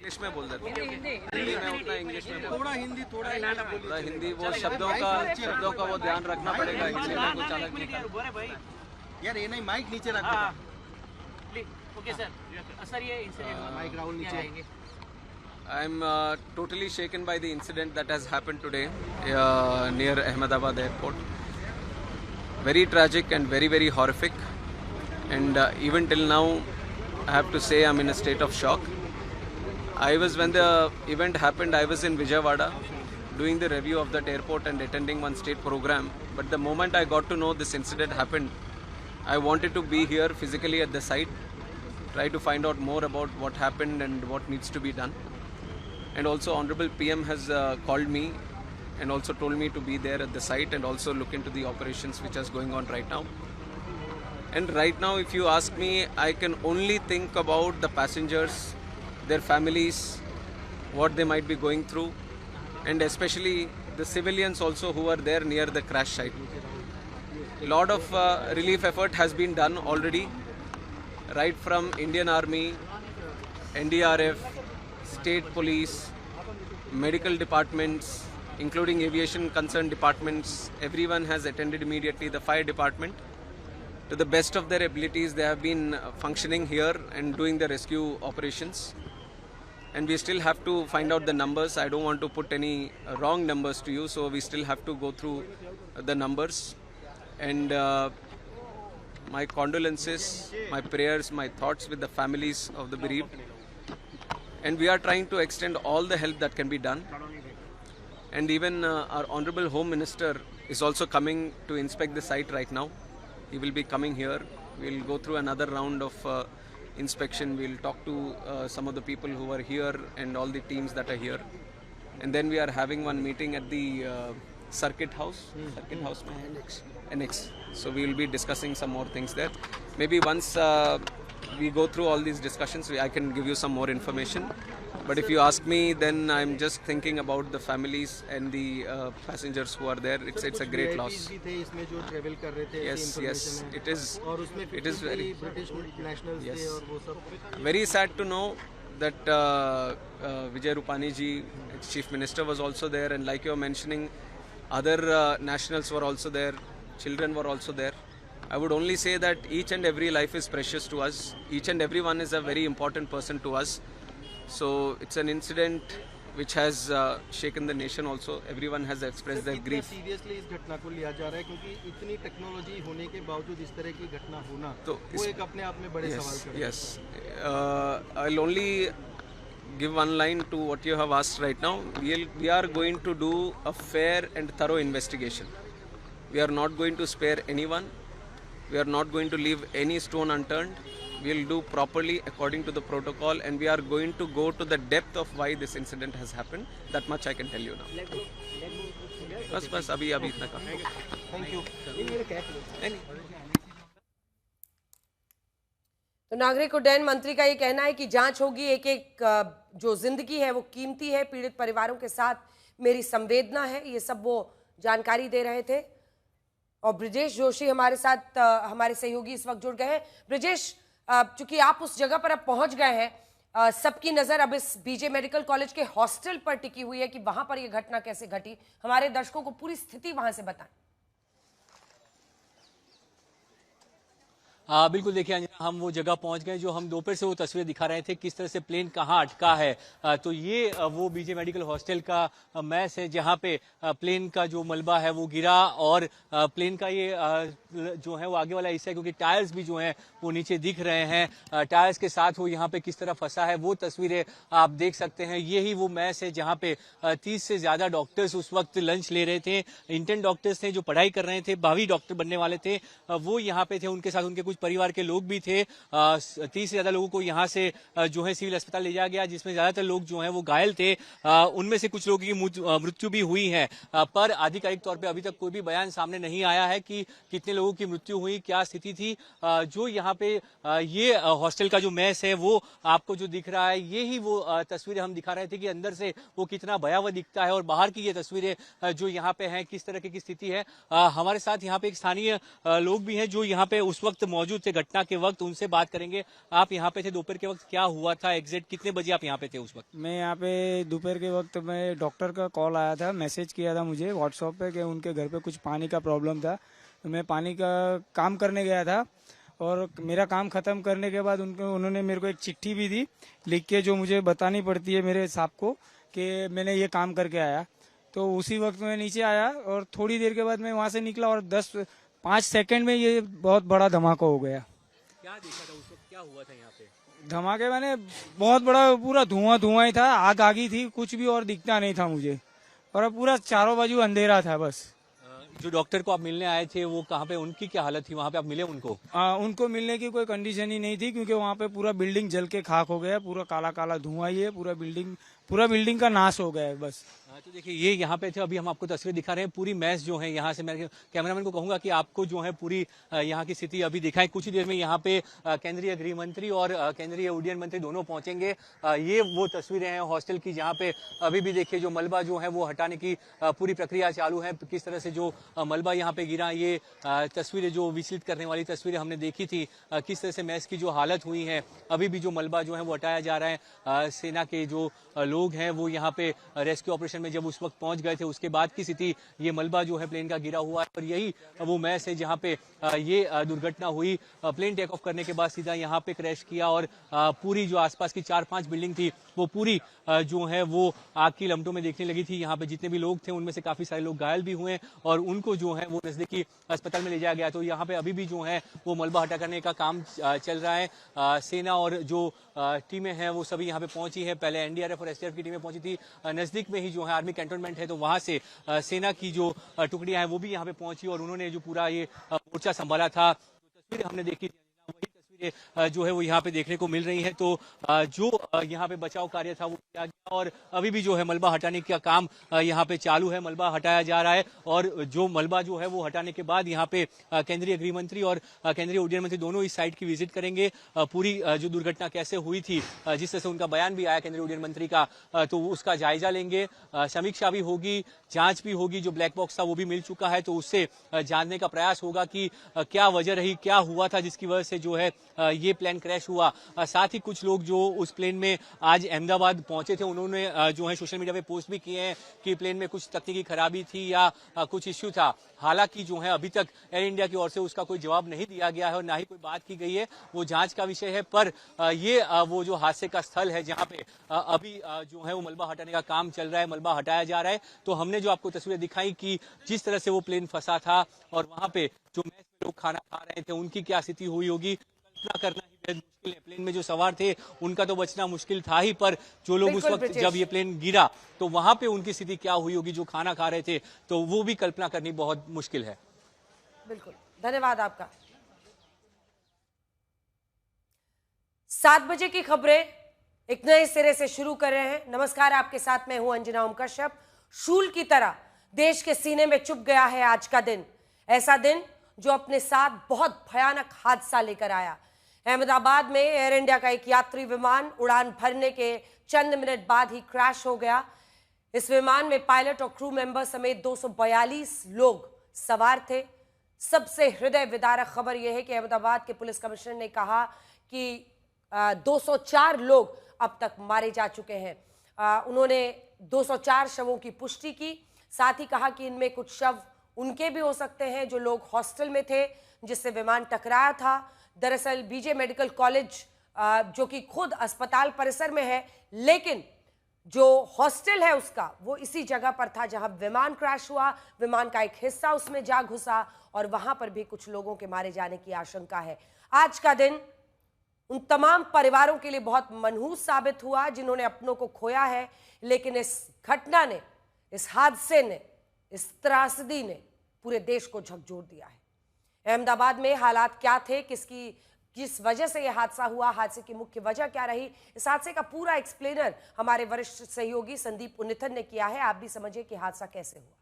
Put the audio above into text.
English में बोल देता हूँ, हिंदी में उतना इंग्लिश में थोड़ा हिंदी थोड़ा हिंदी वो शब्दों का वो ध्यान रखना पड़ेगा, इसलिए मैं कुछ अलग नहीं कर। यार ये नहीं, माइक नीचे रख ओके सर। सर ये माइक राहुल नीचे। I am totally shaken by the incident that has happened today near Ahmedabad airport. Very tragic and very, very horrific. And even till now, I have to say I'm in a state of shock. When the event happened, I was in Vijayawada doing the review of that airport and attending one state program. But the moment I got to know this incident happened, I wanted to be here physically at the site, try to find out more about what happened and what needs to be done. And also Honorable PM has called me and also told me to be there at the site and also look into the operations which is going on right now. And right now, if you ask me, I can only think about the passengers, their families, what they might be going through, and especially the civilians also who are there near the crash site. A lot of relief effort has been done already, right from Indian Army, NDRF, state police, medical departments, including aviation concerned departments. Everyone has attended immediately. The fire department, to the best of their abilities, they have been functioning here and doing the rescue operations. And we still have to find out the numbers. I don't want to put any wrong numbers to you, so we still have to go through the numbers. And my condolences, my prayers, my thoughts with the families of the bereaved. And we are trying to extend all the help that can be done. And even our Honorable Home Minister is also coming to inspect the site right now. He will be coming here. We'll go through another round of inspection. We'll talk to some of the people who are here and all the teams that are here. And then we are having one meeting at the Circuit House. Circuit House? Annex. So we will be discussing some more things there. Maybe once we go through all these discussions, I can give you some more information. But if you ask me, then I'm just thinking about the families and the passengers who are there. It's a great loss. Yes, yes, it is. It is very. Yes. Very sad to know that Vijay Rupani ji, Chief Minister, was also there, and like you were mentioning, other nationals were also there. Children were also there. I would only say that each and every life is precious to us. Each and every one is a very important person to us. So it's an incident which has shaken the nation also. Everyone has expressed their grief. Seriously इस घटना को लिया जा रहा है क्योंकि इतनी technology होने के बावजूद इस तरह की घटना होना तो वो एक अपने आप में बड़े सवाल खड़े हैं. Yes. I'll only give one line to what you have asked right now. We are going to do a fair and thorough investigation. We are not going to spare anyone. We are not going to leave any stone unturned. We will do properly according to the protocol, and we are going to go to the depth of why this incident has happened. That much I can tell you now. बस अभी इतना काफी. Thank you. तो नागरिक उड्डयन मंत्री का ये कहना है कि जांच होगी, एक एक जो जिंदगी है वो कीमती है, पीड़ित परिवारों के साथ मेरी संवेदना है, ये सब वो जानकारी दे रहे थे. और ब्रिजेश जोशी हमारे साथ हमारे सहयोगी इस वक्त जुड़ गए हैं. ब्रिजेश, चूंकि आप उस जगह पर अब पहुंच गए हैं, सबकी नजर अब इस बीजे मेडिकल कॉलेज के हॉस्टल पर टिकी हुई है कि वहां पर यह घटना कैसे घटी. हमारे दर्शकों को पूरी स्थिति वहां से बताएं. बिल्कुल, देखिए अंजना, हम वो जगह पहुंच गए जो हम दोपहर से वो तस्वीर दिखा रहे थे, किस तरह से प्लेन कहाँ अटका है. तो ये वो बीजे मेडिकल हॉस्टल का मैस है जहां पे प्लेन का जो मलबा है वो गिरा और प्लेन का ये जो है वो आगे वाला हिस्सा है, क्योंकि टायर्स भी जो हैं वो नीचे दिख रहे हैं. टायर्स के साथ वो यहाँ पे किस तरह फंसा है वो तस्वीरें आप देख सकते हैं. यही वो मैस है जहाँ पे 30 से ज्यादा डॉक्टर्स उस वक्त लंच ले रहे थे. इंटर्न डॉक्टर्स थे जो पढ़ाई कर रहे थे, भावी डॉक्टर बनने वाले थे, वो यहाँ पे थे. उनके साथ उनके कुछ परिवार के लोग भी थे. 30 से ज्यादा लोगों को यहाँ से जो है सिविल अस्पताल ले जाया गया, जिसमें ज्यादातर लोग जो हैं वो घायल थे. उनमें से कुछ लोगों की मृत्यु भी हुई है, पर आधिकारिक तौर पे अभी तक कोई भी बयान सामने नहीं आया है कि कितने लोगों की मृत्यु हुई, क्या स्थिति थी. जो यहाँ यहाँ पे ये हॉस्टल का जो मेस है वो आपको जो दिख रहा है, ये ही वो तस्वीरें हम दिखा रहे थे कि अंदर से वो कितना भयावह दिखता है और बाहर की ये तस्वीरें जो यहाँ पे हैं किस तरह की स्थिति है। हमारे साथ यहाँ पे एक स्थानीय लोग भी हैं जो यहाँ पे उस वक्त मौजूद थे, घटना के वक्त, उनसे बात करेंगे। आप यहाँ पे थे दोपहर के वक्त, क्या हुआ था एग्जैक्ट, कितने बजे आप यहाँ पे थे उस वक्त? मैं यहाँ पे दोपहर के वक्त में डॉक्टर का कॉल आया था, मैसेज किया था मुझे व्हाट्सएप पे कि उनके घर पे कुछ पानी का प्रॉब्लम था। तो मैं पानी का काम करने गया था और मेरा काम खत्म करने के बाद उन्होंने मेरे को एक चिट्ठी भी दी लिख के, जो मुझे बतानी पड़ती है मेरे साहब को कि मैंने ये काम करके आया। तो उसी वक्त मैं नीचे आया और थोड़ी देर के बाद मैं वहाँ से निकला और 5 सेकंड में ये बहुत बड़ा धमाका हो गया। क्या देखा था उस वक्त, क्या हुआ था यहाँ पे? धमाके मैंने बहुत बड़ा पूरा धुआं ही था, आग आगी थी, कुछ भी और दिखता नहीं था मुझे, और पूरा चारों बाजू अंधेरा था बस। जो डॉक्टर को आप मिलने आए थे वो कहाँ पे, उनकी क्या हालत थी वहाँ पे, आप मिले उनको? उनको मिलने की कोई कंडीशन ही नहीं थी क्योंकि वहाँ पे पूरा बिल्डिंग जल के खाक हो गया, पूरा काला काला धुआं ही है, पूरा बिल्डिंग का नाश हो गया है बस। तो देखिए ये यहाँ पे थे, अभी हम आपको तस्वीर दिखा रहे हैं, पूरी मैच जो है यहाँ से। मैं कैमरामैन को कहूंगा कि आपको जो है पूरी यहाँ की स्थिति अभी दिखाएं। कुछ ही देर में यहाँ पे केंद्रीय गृह मंत्री और केंद्रीय उड्डयन मंत्री दोनों पहुंचेंगे। ये वो तस्वीरें हैं हॉस्टल की जहाँ पे अभी भी देखिए जो मलबा जो है वो हटाने की पूरी प्रक्रिया चालू है। किस तरह से जो मलबा यहाँ पे गिरा, ये तस्वीरें जो विचलित करने वाली तस्वीरें हमने देखी थी, किस तरह से मैच की जो हालत हुई है। अभी भी जो मलबा जो है वो हटाया जा रहा है। सेना के जो लोग हैं वो यहाँ पे रेस्क्यू ऑपरेशन में जब उस वक्त पहुंच गए थे, उसके बाद की स्थिति, ये मलबा जो है प्लेन का गिरा हुआ है और यही वो मैच है जहां पे ये दुर्घटना हुई। प्लेन टेक ऑफ करने के बाद सीधा यहाँ पे क्रैश किया और पूरी जो आसपास की 4-5 बिल्डिंग थी वो पूरी जो है वो आग की लपटों में देखने लगी थी। यहाँ पे जितने भी लोग थे उनमें से काफी सारे लोग घायल भी हुए और उनको जो है वो नजदीकी अस्पताल में ले जाया गया। तो यहाँ पे अभी भी जो है वो मलबा हटा करने का काम चल रहा है। सेना और जो टीमें हैं वो सभी यहाँ पे पहुंची है। पहले एनडीआरएफ और एसडीआरएफ की टीमें पहुंची थी। नजदीक में ही जो है आर्मी कैंटोनमेंट है, तो वहां से सेना की जो टुकड़ियां हैं वो भी यहाँ पे पहुंची और उन्होंने जो पूरा ये मोर्चा संभाला था। तस्वीरें हमने देखी, वही तस्वीरें जो है वो यहाँ पे देखने को मिल रही है। तो जो यहाँ पे बचाव कार्य था वो किया गया और अभी भी जो है मलबा हटाने का काम यहाँ पे चालू है। मलबा हटाया जा रहा है और जो मलबा जो है वो हटाने के बाद यहाँ पे केंद्रीय गृह मंत्री और केंद्रीय उड्डयन मंत्री दोनों इस साइट की विजिट करेंगे। पूरी जो दुर्घटना कैसे हुई थी, जिस तरह से उनका बयान भी आया केंद्रीय उड्डयन मंत्री का, तो उसका जायजा लेंगे। समीक्षा भी होगी, जांच भी होगी। जो ब्लैक बॉक्स था वो भी मिल चुका है, तो उससे जानने का प्रयास होगा कि क्या वजह रही, क्या हुआ था जिसकी वजह से जो है ये प्लेन क्रैश हुआ। साथ ही कुछ लोग जो उस प्लेन में आज अहमदाबाद पहुंचे थे उन्होंने जो है सोशल मीडिया पे पोस्ट भी किए हैं कि प्लेन में कुछ तकनीकी खराबी थी या कुछ इश्यू था। हालांकि जो है अभी तक एयर इंडिया की ओर से उसका कोई जवाब नहीं दिया गया है और ना ही कोई बात की गई है, वो जांच का विषय है। पर ये वो जो हादसे का स्थल है जहां पे अभी जो है वो मलबा हटाने का काम चल रहा है, मलबा हटाया जा रहा है। तो हमने जो आपको तस्वीरें दिखाई कि जिस तरह से वो प्लेन फंसा था और वहां पे जो मैच में लोग खाना खा रहे थे उनकी क्या स्थिति हुई होगी, कल्पना करना ही बेहद मुश्किल है। प्लेन में जो सवार थे उनका तो बचना मुश्किल था ही, पर जो लोग उस वक्त जब ये प्लेन गिरा तो वहां पे उनकी स्थिति क्या हुई होगी, जो खाना खा रहे थे, तो वो भी कल्पना करनी बहुत मुश्किल है। बिल्कुल, धन्यवाद आपका। 7 बजे की खबरें एक नए सिरे से शुरू कर रहे हैं। नमस्कार, आपके साथ मैं हूं अंजना ओम कश्यप। शूल की तरह देश के सीने में चुभ गया है आज का दिन, ऐसा दिन जो अपने साथ बहुत भयानक हादसा लेकर आया। अहमदाबाद में एयर इंडिया का एक यात्री विमान उड़ान भरने के चंद मिनट बाद ही क्रैश हो गया। इस विमान में पायलट और क्रू मेंबर समेत 242 लोग सवार थे। सबसे हृदय विदारक खबर यह है कि अहमदाबाद के पुलिस कमिश्नर ने कहा कि 204 लोग अब तक मारे जा चुके हैं। उन्होंने 204 शवों की पुष्टि की, साथ ही कहा कि इनमें कुछ शव उनके भी हो सकते हैं जो लोग हॉस्टल में थे जिससे विमान टकराया था। दरअसल बीजे मेडिकल कॉलेज जो कि खुद अस्पताल परिसर में है, लेकिन जो हॉस्टल है उसका वो इसी जगह पर था जहां विमान क्रैश हुआ। विमान का एक हिस्सा उसमें जा घुसा और वहां पर भी कुछ लोगों के मारे जाने की आशंका है। आज का दिन उन तमाम परिवारों के लिए बहुत मनहूस साबित हुआ जिन्होंने अपनों को खोया है, लेकिन इस घटना ने, इस हादसे ने, इस त्रासदी ने पूरे देश को झकझोर दिया है। अहमदाबाद में हालात क्या थे, किस वजह से यह हादसा हुआ, हादसे की मुख्य वजह क्या रही, इस हादसे का पूरा एक्सप्लेनर हमारे वरिष्ठ सहयोगी संदीप उन्निथन ने किया है। आप भी समझिए कि हादसा कैसे हुआ।